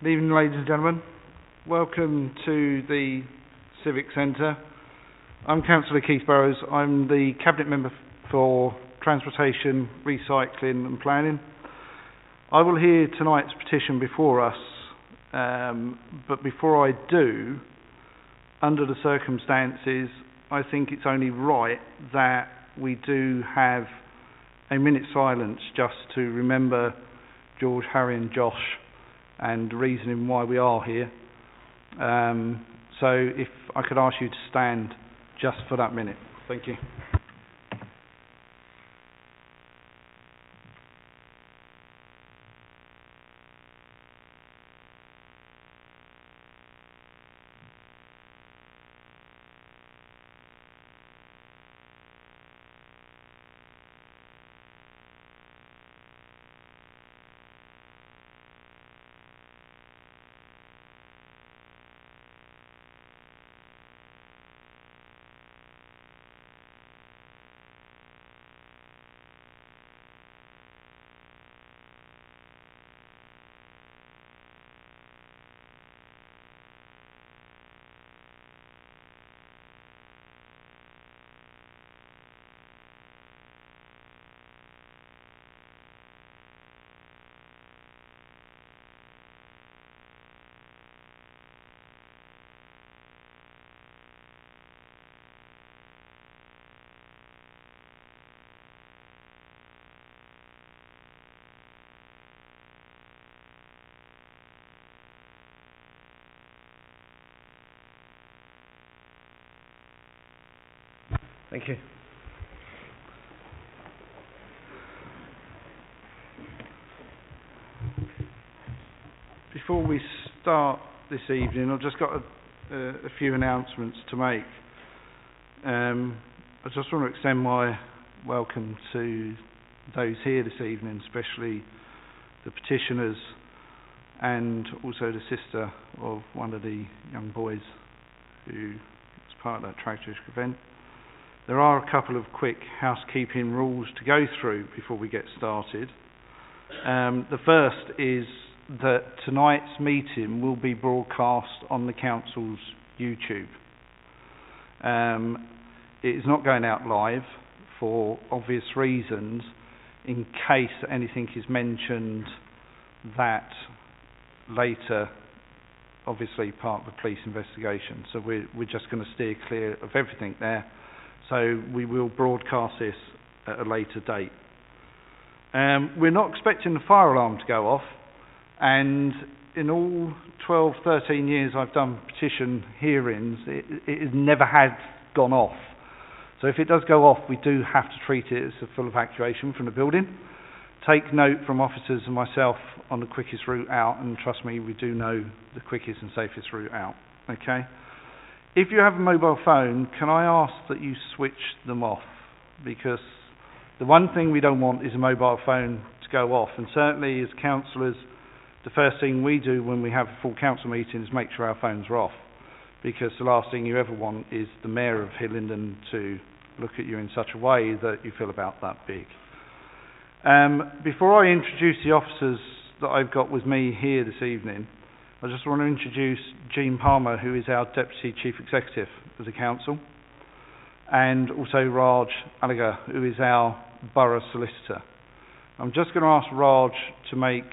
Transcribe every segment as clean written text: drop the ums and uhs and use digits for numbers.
Good evening, ladies and gentlemen. Welcome to the Civic Centre. I'm Councillor Keith Burrows. I'm the Cabinet Member for Transportation, Recycling and Planning. I will hear tonight's petition before us, but before I do, under the circumstances, I think it's only right that we do have a minute's silence just to remember George, Harry and Josh and the reasoning why we are here. So if I could ask you to stand just for that minute. Thank you. Thank you. Before we start this evening, I've just got a few announcements to make. I just want to extend my welcome to those here this evening, especially the petitioners and also the sister of one of the young boys who was part of that tragic event. There are a couple of quick housekeeping rules to go through before we get started. The first is that tonight's meeting will be broadcast on the Council's YouTube. It is not going out live for obvious reasons, in case anything is mentioned that later, obviously part of the police investigation. So we're just going to steer clear of everything there. So we will broadcast this at a later date. We're not expecting the fire alarm to go off, and in all 12, 13 years I've done petition hearings, it has never had gone off. So if it does go off, we do have to treat it as a full evacuation from the building. Take note from officers and myself on the quickest route out, and trust me, we do know the quickest and safest route out. Okay? If you have a mobile phone, can I ask that you switch them off? Because the one thing we don't want is a mobile phone to go off. And certainly as councillors, the first thing we do when we have a full council meeting is make sure our phones are off. Because the last thing you ever want is the Mayor of Hillingdon to look at you in such a way that you feel about that big. Before I introduce the officers that I've got with me here this evening, I just want to introduce Jean Palmer, who is our Deputy Chief Executive of the Council, and also Raj Aligar, who is our Borough Solicitor. I'm just going to ask Raj to make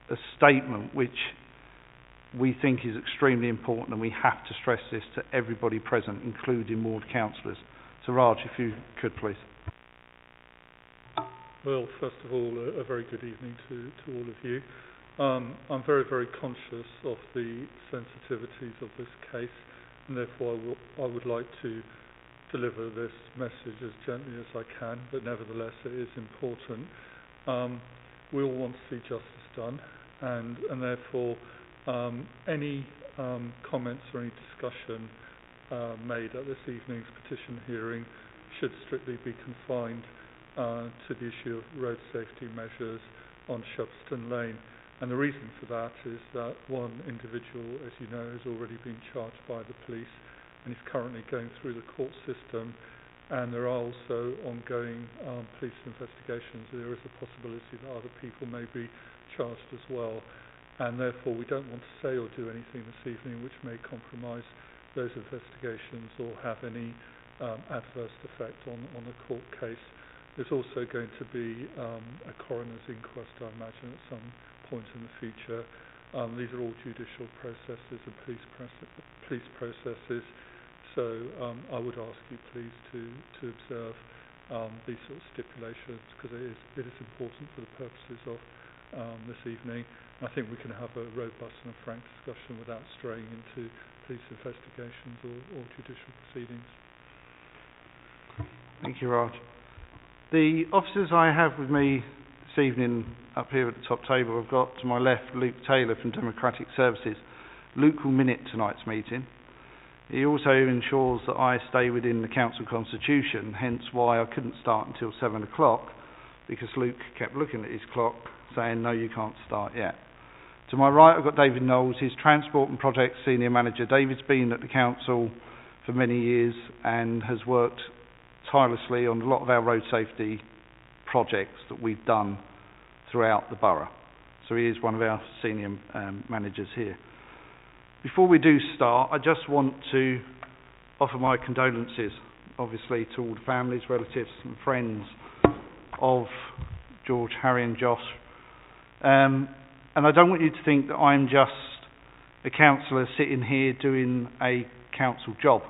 a statement which we think is extremely important, and we have to stress this to everybody present, including ward councillors. So Raj, if you could please. Well, first of all, a very good evening to all of you. I'm very, very conscious of the sensitivities of this case, and therefore I would like to deliver this message as gently as I can, but nevertheless it is important. We all want to see justice done, and therefore any comments or any discussion made at this evening's petition hearing should strictly be confined to the issue of road safety measures on Shepiston Lane. And the reason for that is that one individual, as you know, has already been charged by the police and is currently going through the court system, and there are also ongoing police investigations. There is a possibility that other people may be charged as well. and therefore we don't want to say or do anything this evening which may compromise those investigations or have any adverse effect on the court case. There's also going to be a coroner's inquest, I imagine, at some point in the future. These are all judicial processes and police processes, so I would ask you please to observe these sort of stipulations, because it is important for the purposes of this evening. I think we can have a robust and a frank discussion without straying into police investigations or judicial proceedings. Thank you, Raj. The officers I have with me this evening up here at the top table, I've got to my left Luke Taylor from Democratic Services. Luke will minute tonight's meeting. He also ensures that I stay within the council constitution, hence why I couldn't start until 7 o'clock, because Luke kept looking at his clock saying, no, you can't start yet. To my right, I've got David Knowles, his Transport and Projects Senior Manager. David's been at the council for many years and has worked tirelessly on a lot of our road safety projects that we've done throughout the borough. So he is one of our senior managers here. Before we do start, I just want to offer my condolences, obviously, to all the families, relatives and friends of George, Harry and Josh. And I don't want you to think that I'm just a councillor sitting here doing a council job,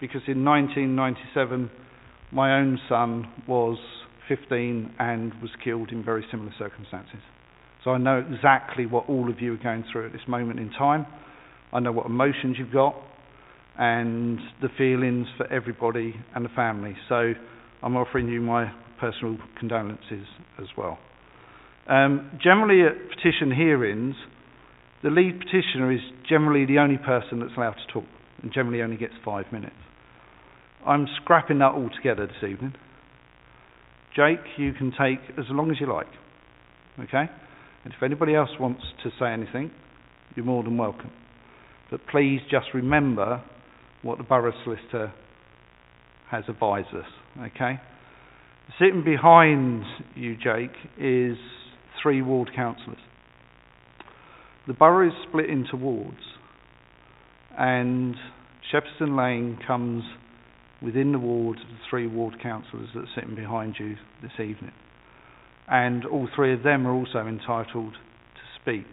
because in 1997 my own son was 15 and was killed in very similar circumstances. So I know exactly what all of you are going through at this moment in time. I know what emotions you've got and the feelings for everybody and the family. So I'm offering you my personal condolences as well. Generally at petition hearings, the lead petitioner is generally the only person that's allowed to talk and generally only gets 5 minutes. I'm scrapping that all together this evening. Jake, you can take as long as you like, okay? And if anybody else wants to say anything, you're more than welcome. But please just remember what the borough solicitor has advised us, okay? Sitting behind you, Jake, is 3 ward councillors. The borough is split into wards, and Shepiston Lane comes within the ward of the 3 ward councillors that are sitting behind you this evening. And all 3 of them are also entitled to speak.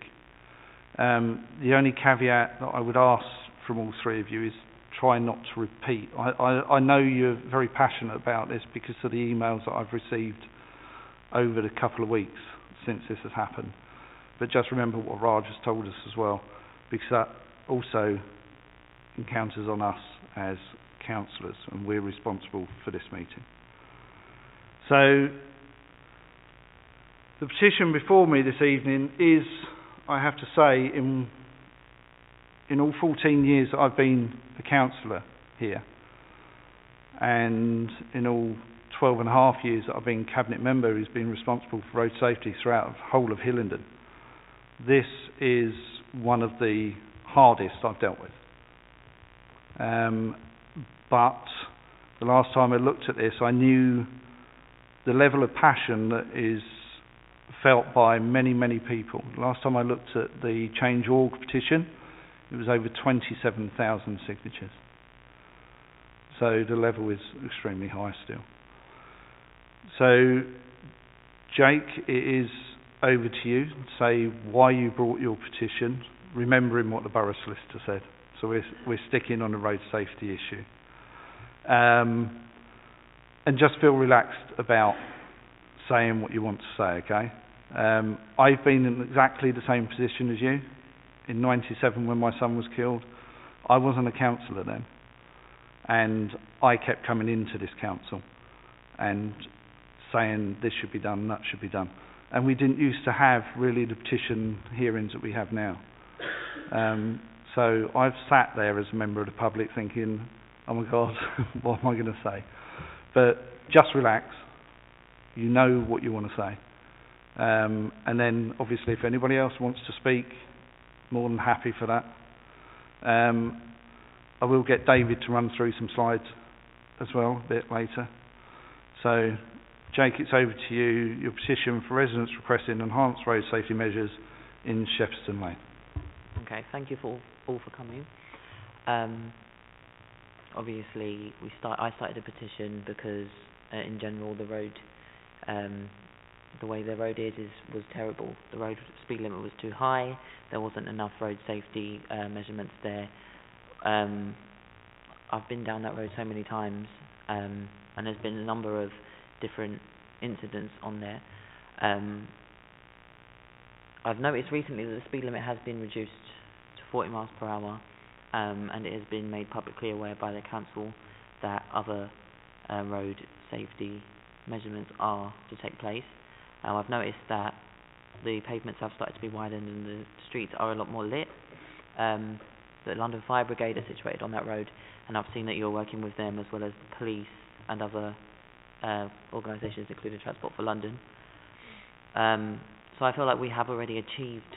The only caveat that I would ask from all 3 of you is try not to repeat. I know you're very passionate about this because of the emails that I've received over the couple of weeks since this has happened. But just remember what Raj has told us as well, because that also encounters on us as councillors, and we're responsible for this meeting. So the petition before me this evening is, I have to say, in all 14 years that I've been a councillor here, and in all 12 and a half years that I've been cabinet member who's been responsible for road safety throughout the whole of Hillingdon, this is one of the hardest I've dealt with. But the last time I looked at this, I knew the level of passion that is felt by many, many people. The last time I looked at the Change.org petition, it was over 27,000 signatures. So the level is extremely high still. So, Jake, it is over to you to say why you brought your petition, remembering what the borough solicitor said. So we're sticking on the road safety issue. And just feel relaxed about saying what you want to say, okay? I've been in exactly the same position as you. In 97 when my son was killed, I wasn't a councillor then. And I kept coming into this council and saying this should be done, that should be done. And we didn't used to have really the petition hearings that we have now. So I've sat there as a member of the public thinking, oh my God, what am I going to say? But just relax. You know what you want to say. And then obviously if anybody else wants to speak, more than happy for that. I will get David to run through some slides as well a bit later. So Jake, it's over to you. Your petition for residents requesting enhanced road safety measures in Shepiston Lane. Okay, thank you all for coming. Obviously, I started a petition because, in general, the road, the way the road was terrible. The road speed limit was too high. There wasn't enough road safety measurements there. I've been down that road so many times, and there's been a number of different incidents on there. I've noticed recently that the speed limit has been reduced to 40 miles per hour, and it has been made publicly aware by the council that other road safety measurements are to take place. I've noticed that the pavements have started to be widened and the streets are a lot more lit. The London Fire Brigade are situated on that road, and I've seen that you're working with them as well as the police and other organisations, including Transport for London. So I feel like we have already achieved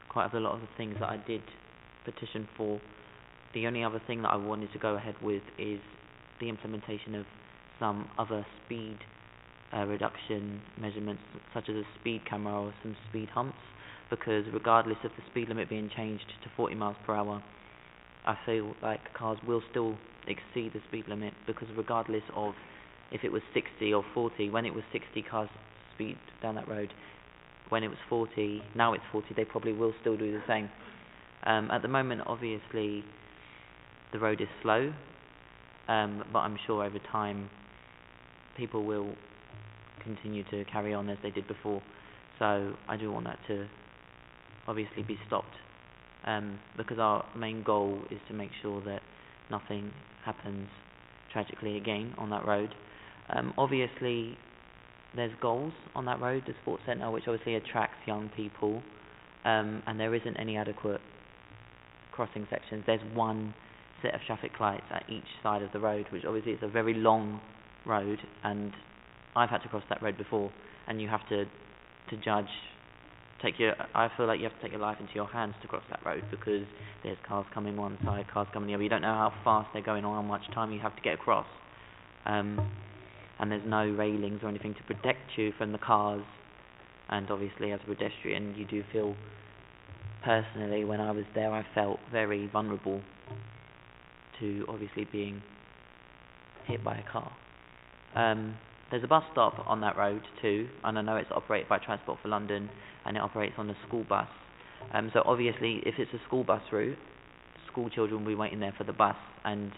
quite a lot of the things that I did petition for. The only other thing that I wanted to go ahead with is the implementation of some other speed reduction measurements, such as a speed camera or some speed humps, because regardless of the speed limit being changed to 40 miles per hour, I feel like cars will still exceed the speed limit, because regardless of if it was 60 or 40, when it was 60 cars speed down that road, when it was 40, now it's 40, they probably will still do the same. At the moment, obviously, the road is slow, but I'm sure over time people will continue to carry on as they did before. So I do want that to obviously be stopped, because our main goal is to make sure that nothing happens tragically again on that road. Obviously, there's goals on that road, the sports centre, which obviously attracts young people, and there isn't any adequate crossing sections. There's one set of traffic lights at each side of the road, which obviously is a very long road, and I've had to cross that road before, and you have to judge, I feel like you have to take your life into your hands to cross that road, because there's cars coming one side, cars coming the other. You don't know how fast they're going or how much time you have to get across. And there's no railings or anything to protect you from the cars, and obviously as a pedestrian you do feel, personally when I was there, I felt very vulnerable to obviously being hit by a car. There's a bus stop on that road too, and I know it's operated by Transport for London, and it operates on a school bus. So obviously if it's a school bus route, school children will be waiting there for the bus, and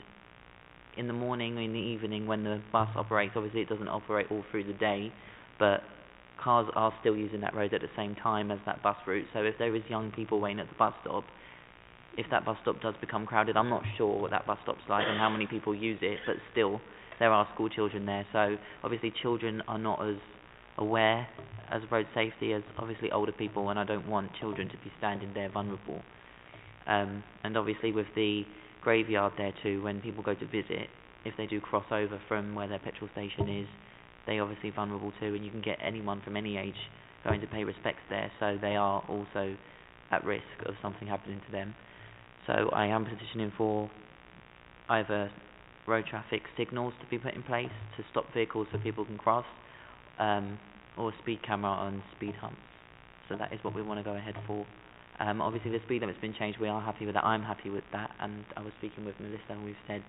in the morning, in the evening, when the bus operates, obviously it doesn't operate all through the day, but cars are still using that road at the same time as that bus route. So if there is young people waiting at the bus stop, if that bus stop does become crowded, I'm not sure what that bus stop's like and how many people use it, but still, there are school children there. So obviously children are not as aware as road safety as obviously older people, and I don't want children to be standing there vulnerable. And obviously with the graveyard there too, when people go to visit, if they do cross over from where their petrol station is, they obviously vulnerable too, and you can get anyone from any age going to pay respects there, so they are also at risk of something happening to them. So I am petitioning for either road traffic signals to be put in place to stop vehicles so people can cross, or a speed camera on speed humps. So that is what we want to go ahead for. Obviously the speed limit's been changed, we are happy with that, I'm happy with that, and I was speaking with Melissa and we've said,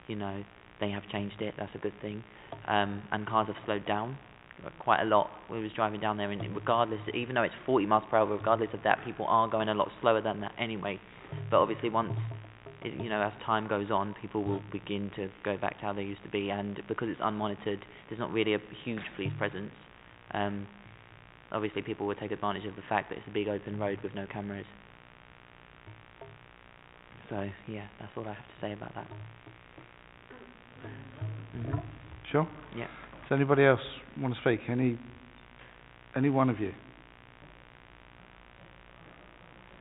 you know, they have changed it, that's a good thing, and cars have slowed down quite a lot. We was driving down there, and regardless, even though it's 40 miles per hour, regardless of that, people are going a lot slower than that anyway. But obviously once, you know, as time goes on, people will begin to go back to how they used to be, and because it's unmonitored, there's not really a huge police presence. Obviously people will take advantage of the fact that it's a big open road with no cameras. So yeah, that's all I have to say about that. Mm-hmm. Sure? Yeah. Does anybody else want to speak? Any one of you?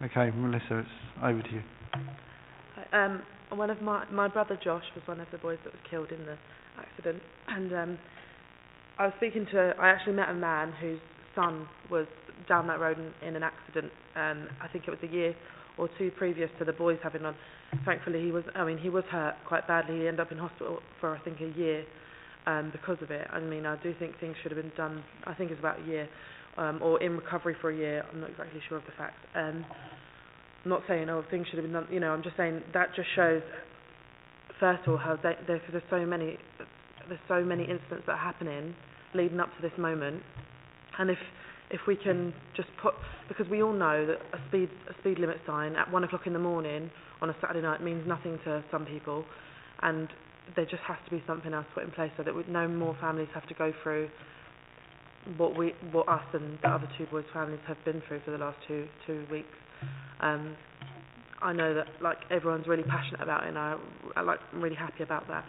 Okay, Melissa, it's over to you. One of my brother Josh was one of the boys that was killed in the accident, and I actually met a man whose son was down that road in an accident. I think it was a year or two previous to the boys having on. Thankfully, he was hurt quite badly. He ended up in hospital for I think a year because of it. I mean, I do think things should have been done. I think it was about a year or in recovery for a year. I'm not exactly sure of the facts. I'm not saying things should have been done. I'm just saying that just shows, first of all, how there's so many incidents that are happening leading up to this moment, and if we can just put, because we all know that a speed limit sign at 1 o'clock in the morning on a Saturday night means nothing to some people, and there just has to be something else put in place so that no more families have to go through what us and the other two boys' families have been through for the last two weeks. I know that everyone's really passionate about it, and I'm really happy about that.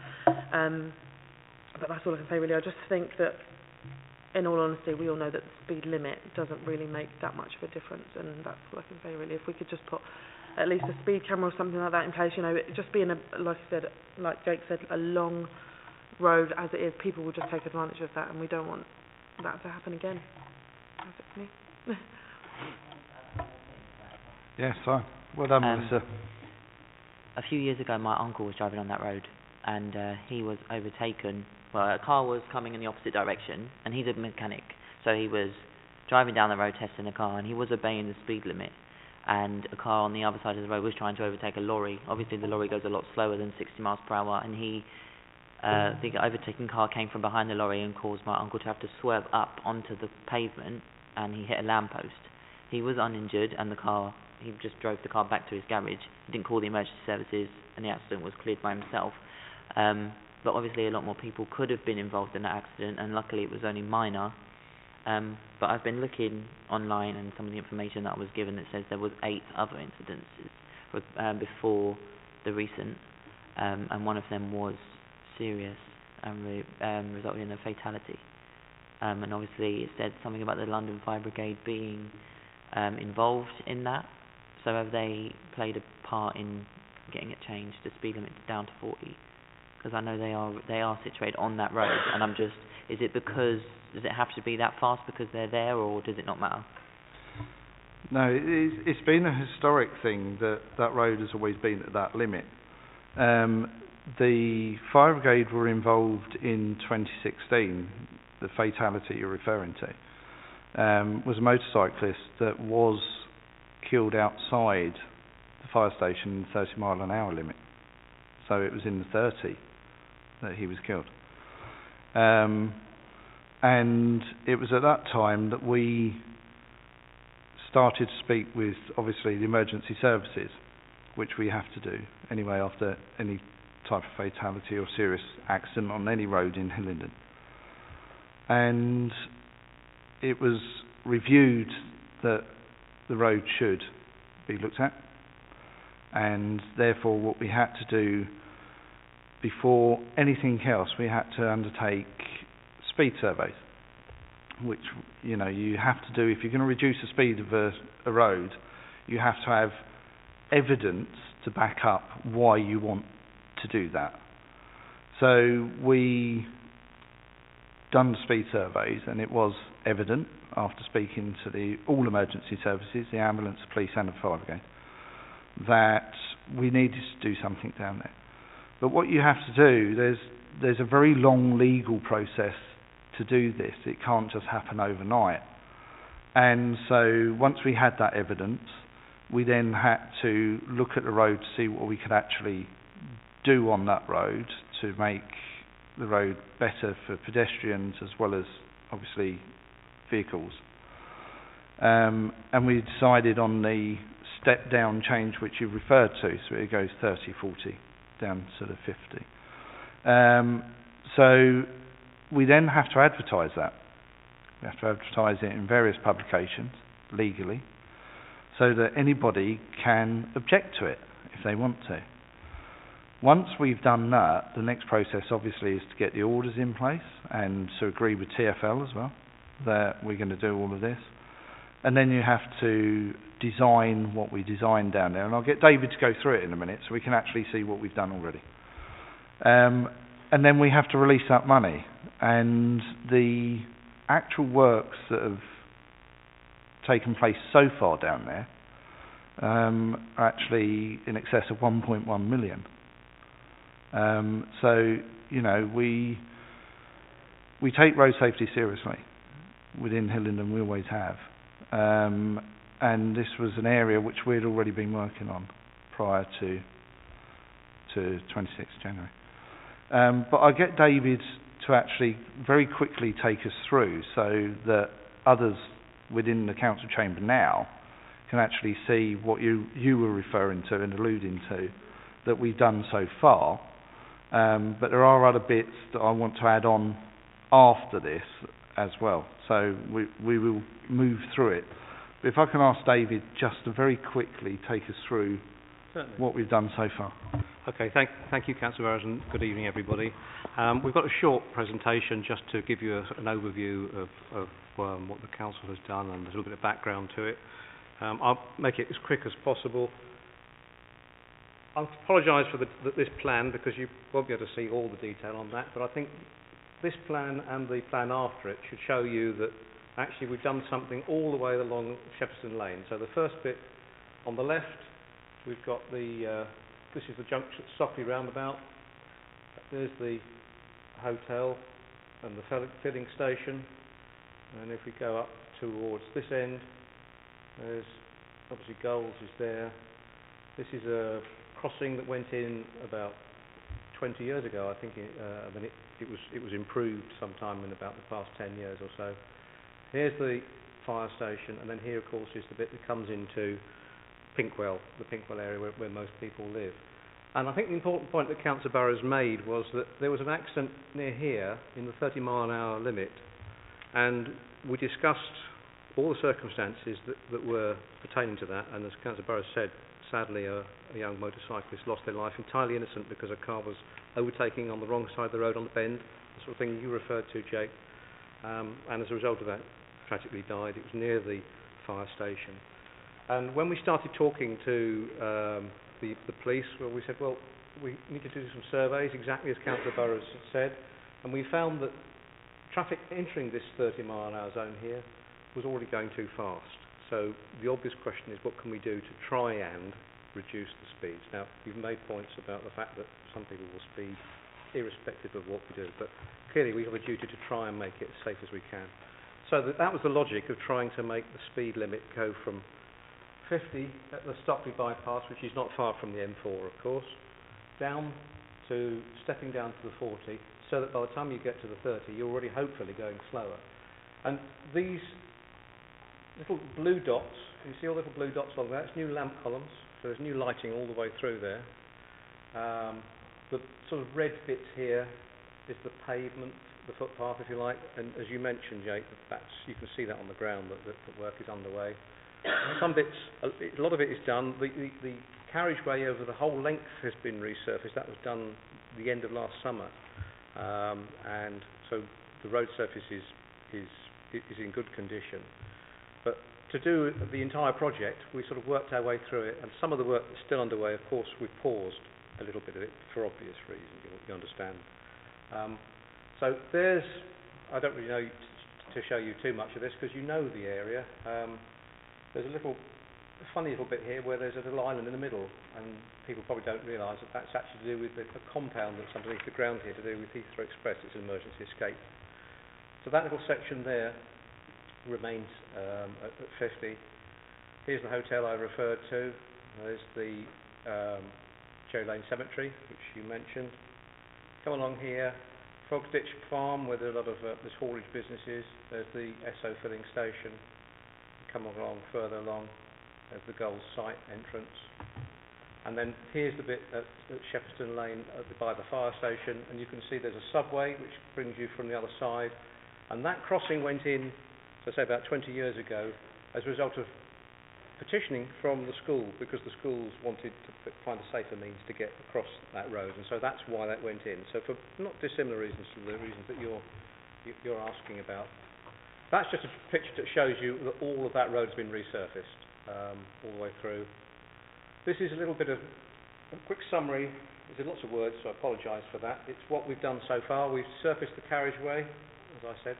But that's all I can say really. I just think that, in all honesty, we all know that the speed limit doesn't really make that much of a difference, and that's all I can say really. If we could just put at least a speed camera or something like that in place, it just being like Jake said, a long road as it is, people will just take advantage of that, and we don't want that to happen again. That's it for me. Yes, fine. Well done, Melissa. A few years ago, my uncle was driving on that road, and he was overtaken. Well, a car was coming in the opposite direction, and he's a mechanic, so he was driving down the road testing the car, and he was obeying the speed limit, and a car on the other side of the road was trying to overtake a lorry. Obviously, the lorry goes a lot slower than 60 miles per hour, and the overtaking car came from behind the lorry and caused my uncle to have to swerve up onto the pavement, and he hit a lamppost. He was uninjured, and he just drove the car back to his garage. He didn't call the emergency services, and the accident was cleared by himself. But obviously a lot more people could have been involved in that accident, and luckily it was only minor. But I've been looking online, and some of the information that I was given, it says there was 8 other incidences before the recent, and one of them was serious and resulted in a fatality. And obviously it said something about the London Fire Brigade being involved in that. So have they played a part in getting it changed, the speed limit down to 40? Because I know they are situated on that road, and does it have to be that fast because they're there, or does it not matter? No, it's been a historic thing that road has always been at that limit. The fire brigade were involved in 2016. The fatality you're referring to was a motorcyclist that was killed outside the fire station in the 30 mile an hour limit. So it was in the 30 that he was killed. And it was at that time that we started to speak with, obviously, the emergency services, which we have to do anyway after any type of fatality or serious accident on any road in Hillingdon. And it was reviewed that the road should be looked at, and therefore what we had to do before anything else, we had to undertake speed surveys, which you have to do. If you're going to reduce the speed of a road, you have to have evidence to back up why you want to do that. So we done the speed surveys, and it was evident after speaking to all emergency services, the ambulance, the police and the fire brigade, that we needed to do something down there. But what you have to do, there's a very long legal process to do this. It can't just happen overnight. And so once we had that evidence, we then had to look at the road to see what we could actually do on that road to make the road better for pedestrians as well as obviously vehicles. And we decided on the step down change which you referred to, so it goes 30, 40 down to the 50. So we then have to advertise that. We have to advertise it in various publications legally so that anybody can object to it if they want to. Once we've done that, the next process obviously is to get the orders in place and to agree with TfL as well that we're going to do all of this. And then you have to design what we designed down there. And I'll get David to go through it in a minute so we can actually see what we've done already. And then we have to release that money. And the actual works that have taken place so far down there are actually in excess of 1.1 million. So, we take road safety seriously. within Hillingdon, we always have. And this was an area which we'd already been working on prior to 26th January. But I get David to actually very quickly take us through so that others within the council chamber now can actually see what you were referring to and alluding to that we've done so far. But there are other bits that I want to add on after this as well. So we will move through it. But if I can ask David just to very quickly take us through Certainly. what we've done so far. Okay, thank you, Councillor Burrows, and good evening, everybody. We've got a short presentation just to give you an overview of what the council has done and a little bit of background to it. I'll make it as quick as possible. I apologise for this plan because you won't be able to see all the detail on that, but I think this plan and the plan after it should show you that actually we've done something all the way along Shepiston Lane. So the first bit on the left, we've got this is the junction Stockley roundabout. There's the hotel and the filling station. And if we go up towards this end, there's obviously Goals is there. This is a crossing that went in about 20 years ago. I think it was improved sometime in about the past 10 years or so. Here's the fire station, and then here, of course, is the bit that comes into Pinkwell, the Pinkwell area where most people live. And I think the important point that Councillor Burrows made was that there was an accident near here in the 30-mile-an-hour limit, and we discussed all the circumstances that were pertaining to that, and as Councillor Burrows said, sadly a young motorcyclist lost their life entirely innocent because a car was overtaking on the wrong side of the road on the bend, the sort of thing you referred to, Jake, and as a result of that tragically died. It was near the fire station. And when we started talking to the police, well, we said, well, we need to do some surveys, exactly as Councillor Burrows said, and we found that traffic entering this 30-mile-an-hour zone here was already going too fast. So the obvious question is, what can we do to try and reduce the speeds? Now, you've made points about the fact that some people will speed irrespective of what we do, but clearly we have a duty to try and make it as safe as we can. So that was the logic of trying to make the speed limit go from 50 at the Stockley bypass, which is not far from the M4, of course, stepping down to the 40, so that by the time you get to the 30, you're already hopefully going slower. And these little blue dots, you see all the little blue dots along there, it's new lamp columns, so there's new lighting all the way through there. The sort of red bits here is the pavement, the footpath, if you like, and as you mentioned, Jake, you can see that on the ground that work is underway. Some bits, a lot of it is done. The carriageway over the whole length has been resurfaced. That was done the end of last summer, and so the road surface is in good condition. But to do the entire project, we sort of worked our way through it, and some of the work that's still underway, of course, we've paused a little bit of it for obvious reasons. You understand. So I don't really know to show you too much of this because you know the area. There's a funny little bit here where there's a little island in the middle, and people probably don't realise that that's actually to do with a compound that's underneath the ground here to do with Heathrow Express. It's an emergency escape. So that little section there remains at 50. Here's the hotel I referred to. There's the Cherry Lane Cemetery, which you mentioned. Come along here, Frogsditch Farm, where there are a lot of there's haulage businesses. There's the Esso filling station. Come along further along, there's the Goals site entrance. And then here's the bit at Shepiston Lane by the fire station, and you can see there's a subway which brings you from the other side. And that crossing went in, as I say, about 20 years ago as a result of petitioning from the school, because the schools wanted to find a safer means to get across that road, and so that's why that went in. So for not dissimilar reasons to the reasons that you're asking about. That's just a picture that shows you that all of that road's been resurfaced all the way through. This is a little bit of a quick summary. There's lots of words, so I apologise for that. It's what we've done so far. We've surfaced the carriageway, as I said.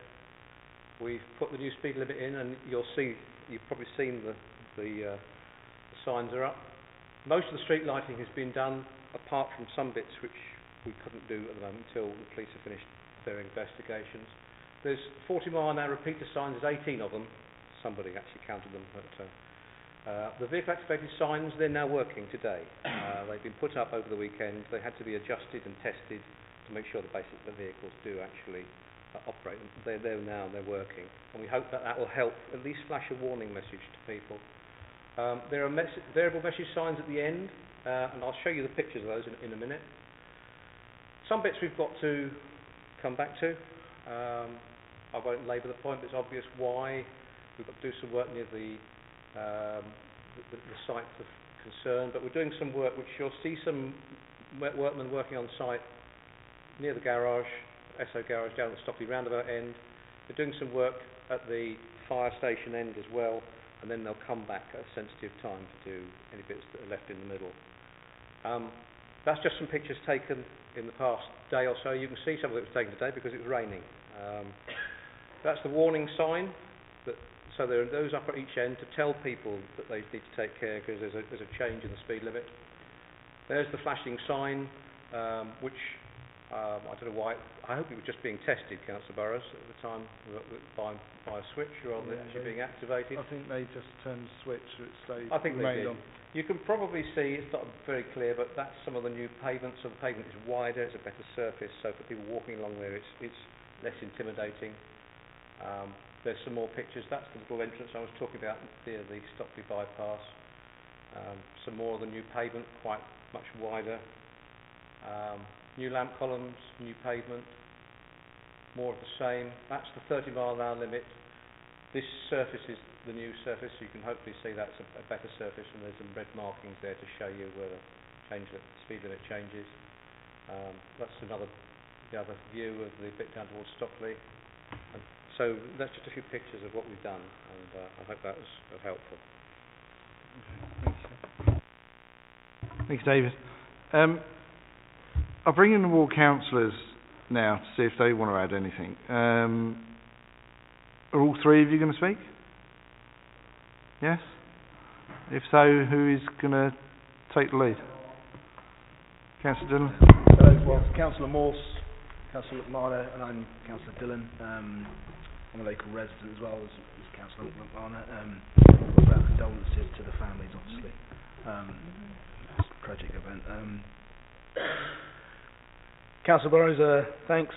We've put the new speed limit in, and you've probably seen the signs are up. Most of the street lighting has been done, apart from some bits which we couldn't do at the moment until the police have finished their investigations. There's 40 mile an hour repeater signs, there's 18 of them. Somebody actually counted them. But, the vehicle activated signs, they're now working today. They've been put up over the weekend. They had to be adjusted and tested to make sure the vehicles do actually operate. They're there now and they're working. And we hope that will help at least flash a warning message to people. There are variable message signs at the end, and I'll show you the pictures of those in a minute. Some bits we've got to come back to. I won't labour the point, but it's obvious why. We've got to do some work near the site of concern, but we're doing some work which you'll see some workmen working on site near the garage, SO garage down at the Stockley roundabout end. They're doing some work at the fire station end as well, and then they'll come back at a sensitive time to do any bits that are left in the middle. That's just some pictures taken in the past day or so. You can see some of it was taken today because it was raining. That's the warning sign. So there are those up at each end to tell people that they need to take care because there's a change in the speed limit. There's the flashing sign, which I don't know why. I hope it was just being tested, Councillor Burrows, at the time by a switch rather than actually being activated. I think they just turned the switch so it stayed. I think they did. On. You can probably see, it's not very clear, but that's some of the new pavement. So the pavement is wider, it's a better surface, so for people walking along there it's less intimidating. There's some more pictures. That's the little entrance I was talking about near the Stockley bypass. Some more of the new pavement, quite much wider. New lamp columns, new pavement. More of the same. That's the 30 mile an hour limit. This surface is the new surface. You can hopefully see that's a better surface, and there's some red markings there to show you where the speed limit changes. That's the other view of the bit down towards Stockley. And so that's just a few pictures of what we've done, and I hope that was helpful. Thanks, David. I'll bring in the ward councillors now to see if they want to add anything. Are all three of you going to speak? Yes? If so, who is going to take the lead? Councillor Dillon? Well, Councillor Morse, Councillor McMahon, and I'm Councillor Dillon. I'm a local resident as well as Councillor McMahon. Our condolences to the families, obviously. It's a tragic event. Councillor Burrows, thanks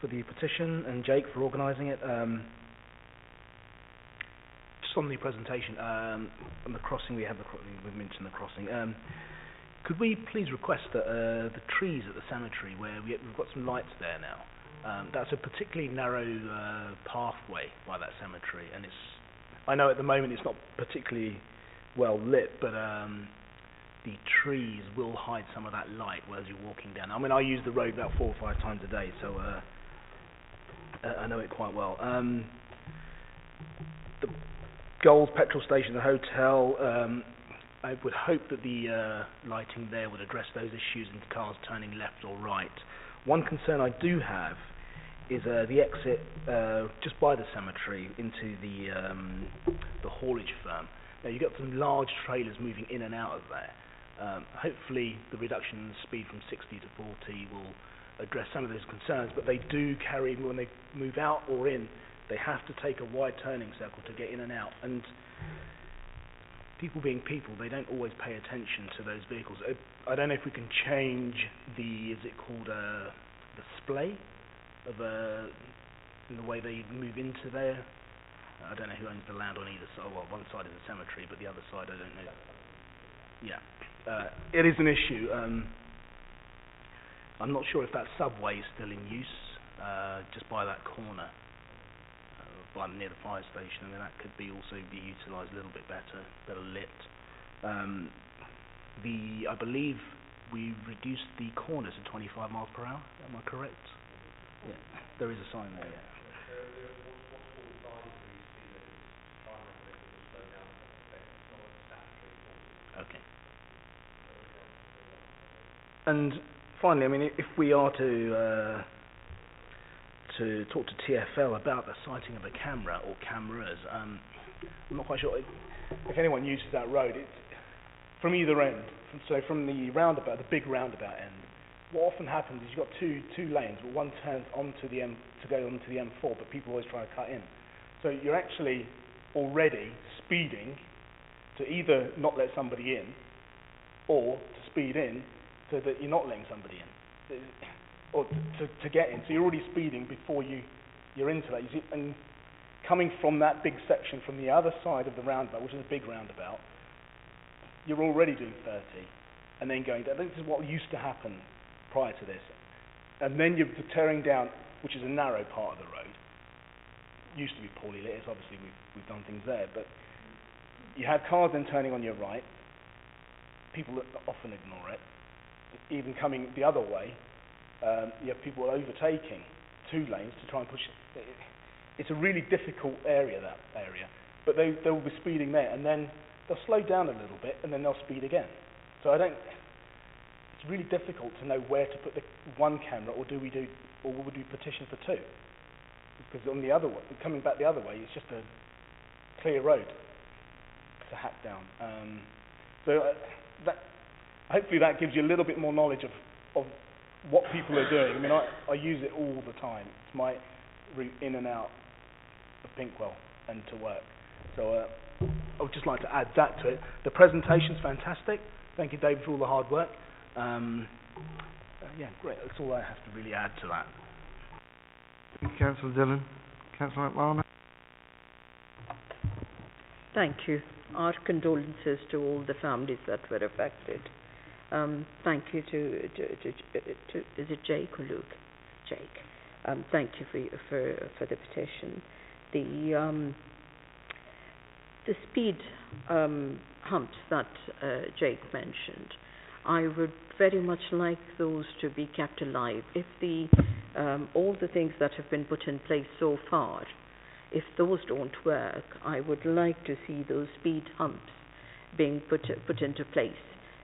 for the petition, and Jake for organising it. Just on the presentation, on the crossing, we've mentioned the crossing. Could we please request that the trees at the cemetery, where we've got some lights there now, that's a particularly narrow pathway by that cemetery, and I know at the moment it's not particularly well lit, but the trees will hide some of that light as you're walking down. I mean, I use the road about 4 or 5 times a day, so I know it quite well. The Gold's petrol station, the hotel, I would hope that the lighting there would address those issues in cars turning left or right. One concern I do have is the exit just by the cemetery into the haulage firm. Now you've got some large trailers moving in and out of there. Hopefully the reduction in the speed from 60 to 40 will address some of those concerns, but they do carry, when they move out or in, they have to take a wide turning circle to get in and out. And people being people, they don't always pay attention to those vehicles. I don't know if we can change the, is it called the splay of in the way they move into there. I don't know who owns the land on either side. Well, one side is the cemetery, but the other side I don't know. Yeah, it is an issue. I'm not sure if that subway is still in use, just by that corner, near the fire station, and then that could also be utilised a little bit better lit. I believe we reduced the corners to 25 miles per hour. Am I correct? Yeah, there is a sign there. Yeah. Okay. And finally, I mean, if we are to talk to TfL about the sighting of a camera or cameras, I'm not quite sure if anyone uses that road. It's from either end. So from the roundabout, the big roundabout end, what often happens is you've got two lanes, but one turns onto the to go onto the M4, but people always try to cut in. So you're actually already speeding to either not let somebody in, or to speed in so that you're not letting somebody in, or to get in. So you're already speeding before you're into that. You see, and coming from that big section from the other side of the roundabout, which is a big roundabout, you're already doing 30, and then going down. This is what used to happen prior to this. And then you're tearing down, which is a narrow part of the road. Used to be poorly lit, it's obviously we've done things there, but you have cars then turning on your right. People often ignore it. Even coming the other way, you have people overtaking 2 lanes to try and push it. It's a really difficult area, that area. But they'll be speeding there, and then they'll slow down a little bit, and then they'll speed again. So it's really difficult to know where to put the one camera, or would we petition for 2? Because on the other way, coming back the other way, it's just a clear road to hack down. Hopefully that gives you a little bit more knowledge of what people are doing. I mean, I use it all the time. It's my route in and out of Pinkwell and to work. So I would just like to add that to it. The presentation's fantastic. Thank you, David, for all the hard work. Yeah, great. That's all I have to really add to that. Councillor Dillon. Councillor McMahon. Thank you. Our condolences to all the families that were affected. Thank you to is it Jake or Luke? Jake. Thank you for the petition. The speed humps that Jake mentioned, I would very much like those to be kept alive. If all the things that have been put in place so far, if those don't work, I would like to see those speed humps being put into place,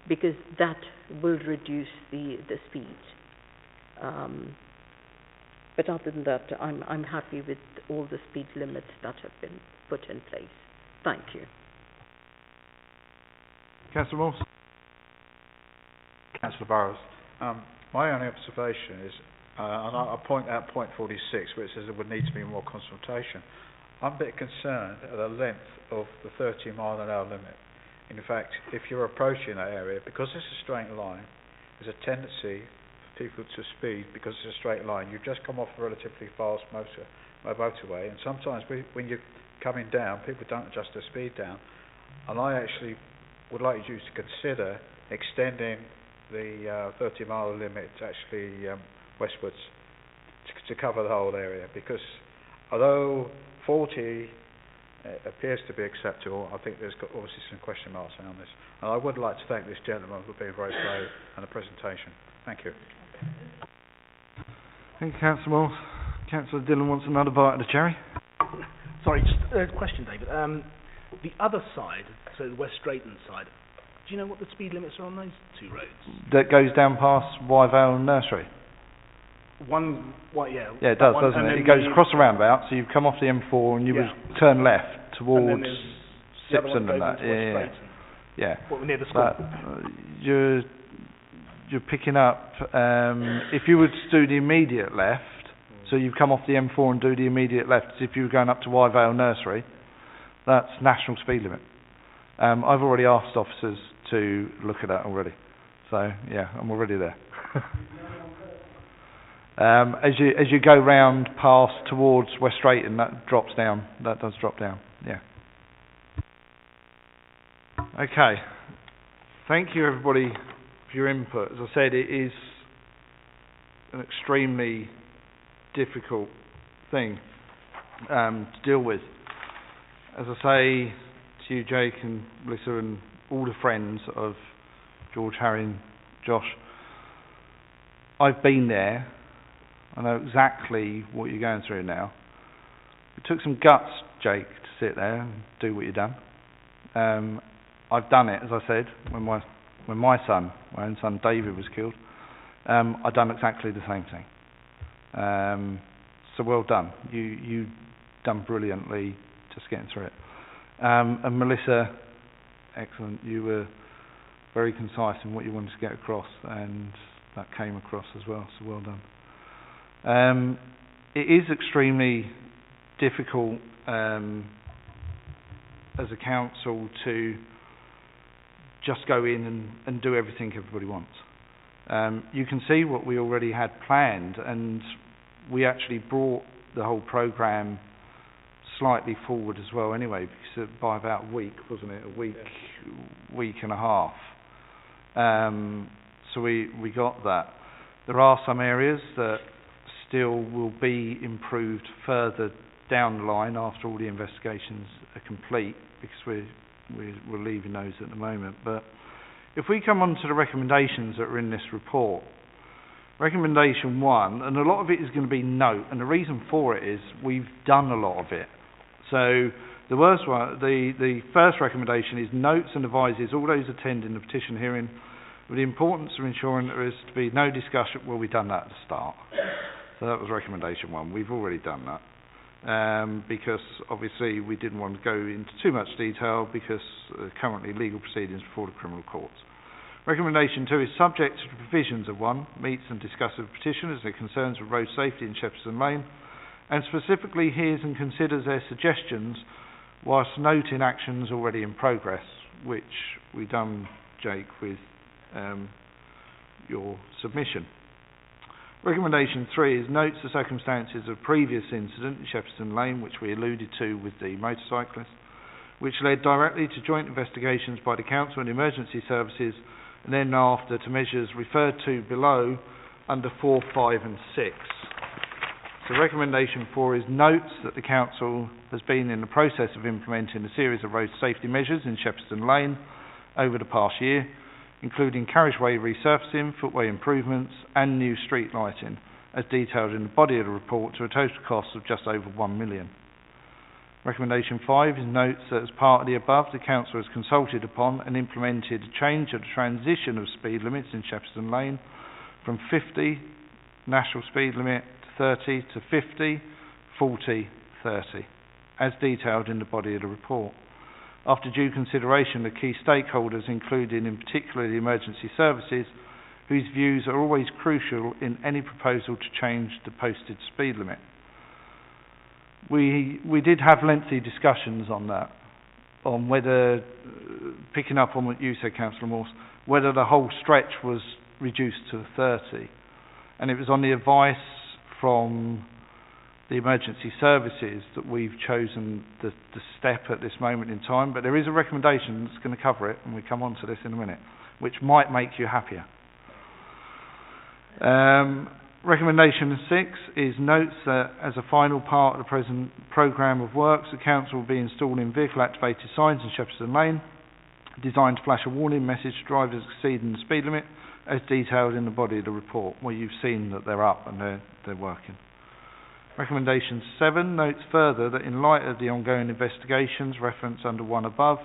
because that will reduce the speed. But other than that, I'm happy with all the speed limits that have been put in place. Thank you. Councillor Morse. Councillor Burrows. My only observation is, and I'll point out point 46, where it says there would need to be more consultation. I'm a bit concerned at the length of the 30-mile-an-hour limit. In fact, if you're approaching that area, because it's a straight line, there's a tendency for people to speed because it's a straight line. You've just come off a relatively fast motorway, and sometimes when you're coming down, people don't adjust their speed down. And I actually would like you to consider extending the 30-mile limit actually westwards to cover the whole area, because although 40 appears to be acceptable, I think there's got obviously some question marks around this. And I would like to thank this gentleman for being very brave and the presentation. Thank you. Thank you, Councillor Morse. Councillor Dillon wants another bite of the cherry. Sorry, just a question, David. The other side, so the West Drayton side, do you know what the speed limits are on those 2 roads? That goes down past Wyvale Nursery. Yeah, it does, doesn't it? It goes across the roundabout, so you come off the M4 and you would turn left towards Shepiston and that. Yeah. What, near the school? You're picking up, if you were to do the immediate left, so you come off the M4 and do the immediate left, as if you were going up to Wyvale Nursery, that's national speed limit. I've already asked officers to look at that already. So, yeah, I'm already there. As you go round past towards West Drayton, that drops down. That does drop down, yeah. Okay. Thank you, everybody, for your input. As I said, it is an extremely difficult thing to deal with. As I say to you, Jake and Melissa and all the friends of George, Harry and Josh, I've been there. I know exactly what you're going through now. It took some guts, Jake, to sit there and do what you've done. I've done it, as I said, when my own son David was killed. I've done exactly the same thing. So well done. You done brilliantly just getting through it. And Melissa, excellent. You were very concise in what you wanted to get across, and that came across as well, so well done. It is extremely difficult as a council to just go in and do everything everybody wants. You can see what we already had planned, and we actually brought the whole programme slightly forward as well anyway, because by about a week, wasn't it? A week, week and a half. So we got that. There are some areas that still will be improved further down the line after all the investigations are complete, because we're leaving those at the moment. But if we come on to the recommendations that are in this report, recommendation 1, and a lot of it is going to be note, and the reason for it is we've done a lot of it. So the worst one, the first recommendation is notes and advises all those attending the petition hearing with the importance of ensuring there is to be no discussion. Well, we've done that at the start. So that was recommendation 1. We've already done that. Because obviously we didn't want to go into too much detail because currently legal proceedings before the criminal courts. Recommendation 2 is subject to the provisions of 1, meets and discusses with petitioners their concerns with road safety in Shepiston Lane, and specifically hears and considers their suggestions whilst noting actions already in progress, which we've done, Jake, with your submission. Recommendation 3 is notes the circumstances of previous incident in Shepiston Lane, which we alluded to with the motorcyclist, which led directly to joint investigations by the Council and Emergency Services, and then after to measures referred to below under 4, 5 and 6. So recommendation 4 is notes that the Council has been in the process of implementing a series of road safety measures in Shepiston Lane over the past year, including carriageway resurfacing, footway improvements and new street lighting, as detailed in the body of the report, to a total cost of just over 1 million. Recommendation 5 is notes that as part of the above, the Council has consulted upon and implemented a change of the transition of speed limits in Shepiston Lane from 50 national speed limit to 30 to 50, 40, 30, as detailed in the body of the report. After due consideration of key stakeholders, including in particular the emergency services, whose views are always crucial in any proposal to change the posted speed limit. We did have lengthy discussions on that, on whether, picking up on what you said, Councillor Morse, whether the whole stretch was reduced to 30. And it was on the advice from the emergency services that we've chosen the step at this moment in time, but there is a recommendation that's going to cover it, and we come on to this in a minute, which might make you happier. Recommendation 6 is notes that as a final part of the present programme of works, the Council will be installing vehicle-activated signs in Shepiston Lane, designed to flash a warning message to drivers exceeding the speed limit, as detailed in the body of the report, where you've seen that they're up and they're working. Recommendation 7 notes further that in light of the ongoing investigations referenced under 1 above,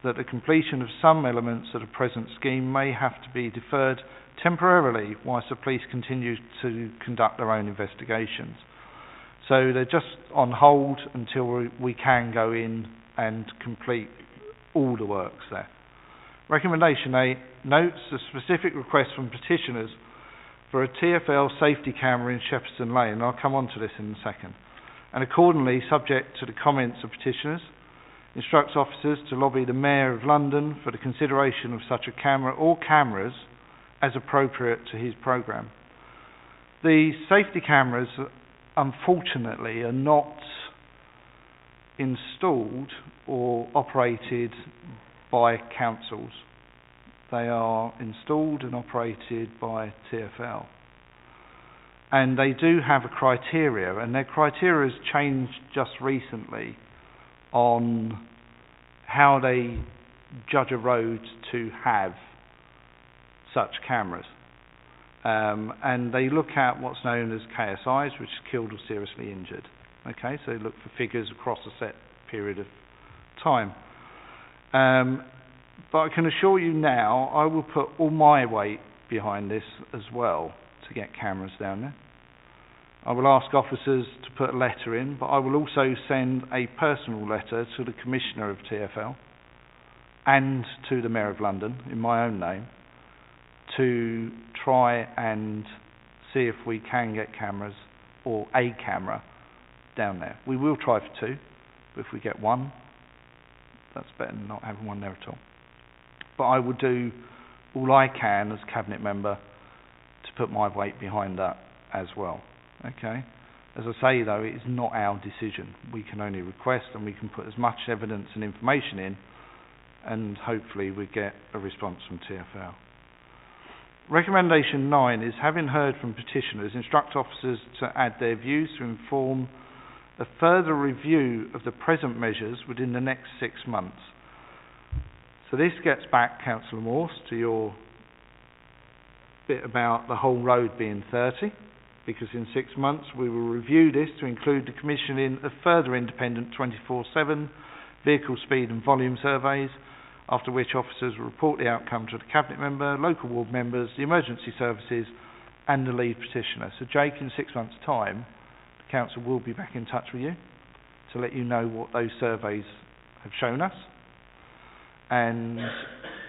that the completion of some elements of the present scheme may have to be deferred temporarily whilst the police continue to conduct their own investigations. So they're just on hold until we can go in and complete all the works there. Recommendation 8 notes the specific request from petitioners for a TfL safety camera in Shepiston Lane, and I'll come on to this in a second, and accordingly, subject to the comments of petitioners, instructs officers to lobby the Mayor of London for the consideration of such a camera or cameras as appropriate to his programme. The safety cameras, unfortunately, are not installed or operated by councils. They are installed and operated by TfL. And they do have a criteria, and their criteria has changed just recently on how they judge a road to have such cameras. And they look at what's known as KSIs, which is killed or seriously injured. Okay, so they look for figures across a set period of time. But I can assure you now, I will put all my weight behind this as well to get cameras down there. I will ask officers to put a letter in, but I will also send a personal letter to the Commissioner of TfL and to the Mayor of London in my own name to try and see if we can get cameras or a camera down there. We will try for 2, but if we get 1, that's better than not having 1 there at all. But I will do all I can as Cabinet member to put my weight behind that as well. Okay? As I say though, it is not our decision. We can only request, and we can put as much evidence and information in, and hopefully we get a response from TfL. Recommendation 9 is, having heard from petitioners, instruct officers to add their views to inform a further review of the present measures within the next 6 months. So this gets back, Councillor Morse, to your bit about the whole road being 30, because in 6 months we will review this to include the commissioning of further independent 24/7 vehicle speed and volume surveys, after which officers will report the outcome to the Cabinet member, local ward members, the emergency services and the lead petitioner. So Jake, in 6 months' time, the Council will be back in touch with you to let you know what those surveys have shown us. And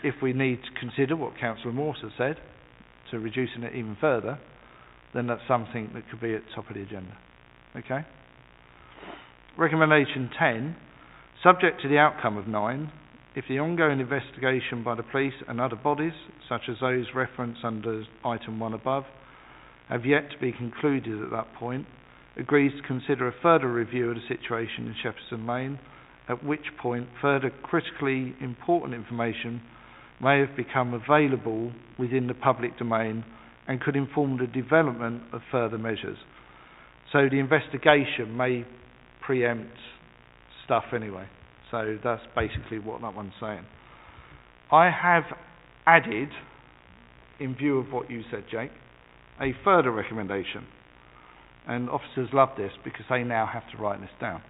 if we need to consider what Councillor Morse has said to reducing it even further, then that's something that could be at the top of the agenda. Okay? Recommendation 10, subject to the outcome of 9, if the ongoing investigation by the police and other bodies, such as those referenced under item 1 above, have yet to be concluded at that point, agrees to consider a further review of the situation in Shepiston Lane, at which point further critically important information may have become available within the public domain and could inform the development of further measures. So the investigation may preempt stuff anyway. So that's basically what that one's saying. I have added, in view of what you said, Jake, a further recommendation. And officers love this because they now have to write this down.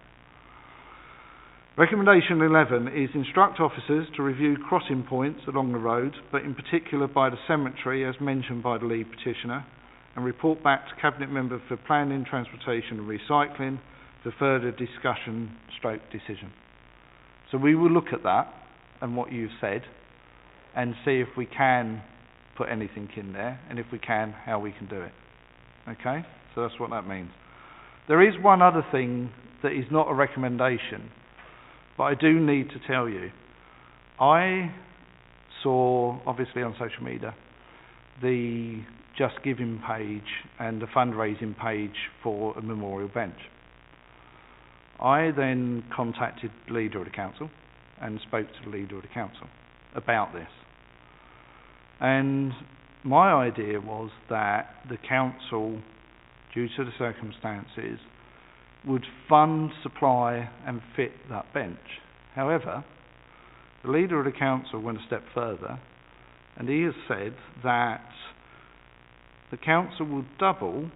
Recommendation 11 is instruct officers to review crossing points along the road, but in particular by the cemetery as mentioned by the lead petitioner, and report back to Cabinet Member for Planning, Transportation and Recycling for further discussion / decision. So we will look at that and what you've said and see if we can put anything in there, and if we can, how we can do it. Okay? So that's what that means. There is one other thing that is not a recommendation, but I do need to tell you. I saw, obviously on social media, the Just Giving page and the fundraising page for a memorial bench. I then contacted the leader of the council and spoke to the leader of the council about this. And my idea was that the council, due to the circumstances, would fund, supply and fit that bench. However, the leader of the council went a step further, and he has said that the council will double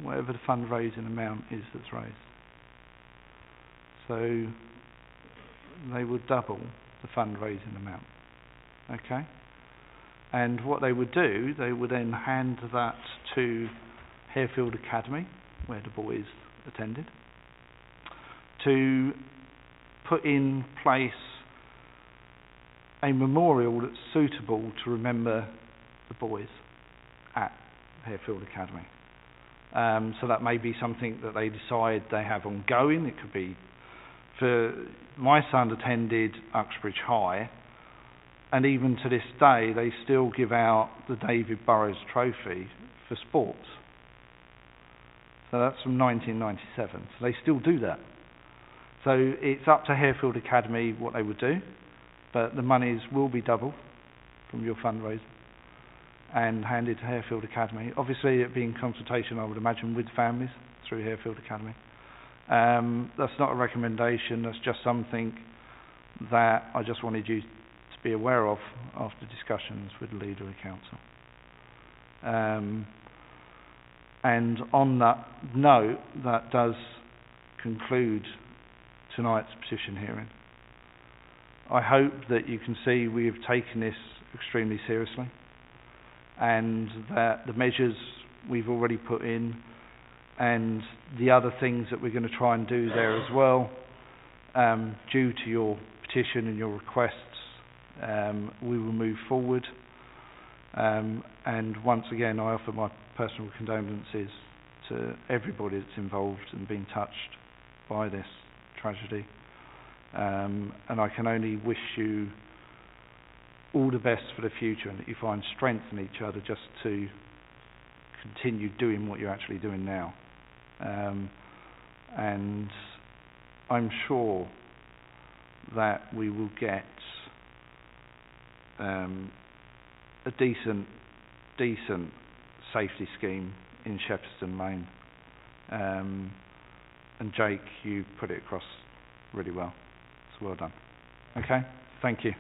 whatever the fundraising amount is that's raised. So they would double the fundraising amount. Okay? And what they would do, they would then hand that to Harefield Academy, where the boys attended, to put in place a memorial that's suitable to remember the boys at Harefield Academy. So that may be something that they decide they have ongoing. It could be, for my son attended Uxbridge High, and even to this day they still give out the David Burrows Trophy for sports. So that's from 1997. So they still do that. So it's up to Harefield Academy what they would do, but the monies will be doubled from your fundraiser and handed to Harefield Academy. Obviously it being consultation, I would imagine, with families through Harefield Academy. That's not a recommendation, that's just something that I just wanted you to be aware of after discussions with the leader of the council. And on that note, that does conclude tonight's petition hearing. I hope that you can see we have taken this extremely seriously, and that the measures we've already put in and the other things that we're going to try and do there as well, due to your petition and your requests, we will move forward. And once again, I offer my personal condolences to everybody that's involved and been touched by this tragedy. And I can only wish you all the best for the future, and that you find strength in each other just to continue doing what you're actually doing now. And I'm sure that we will get a decent safety scheme in Shepiston Lane. And Jake, you put it across really well. So well done. Okay, thank you.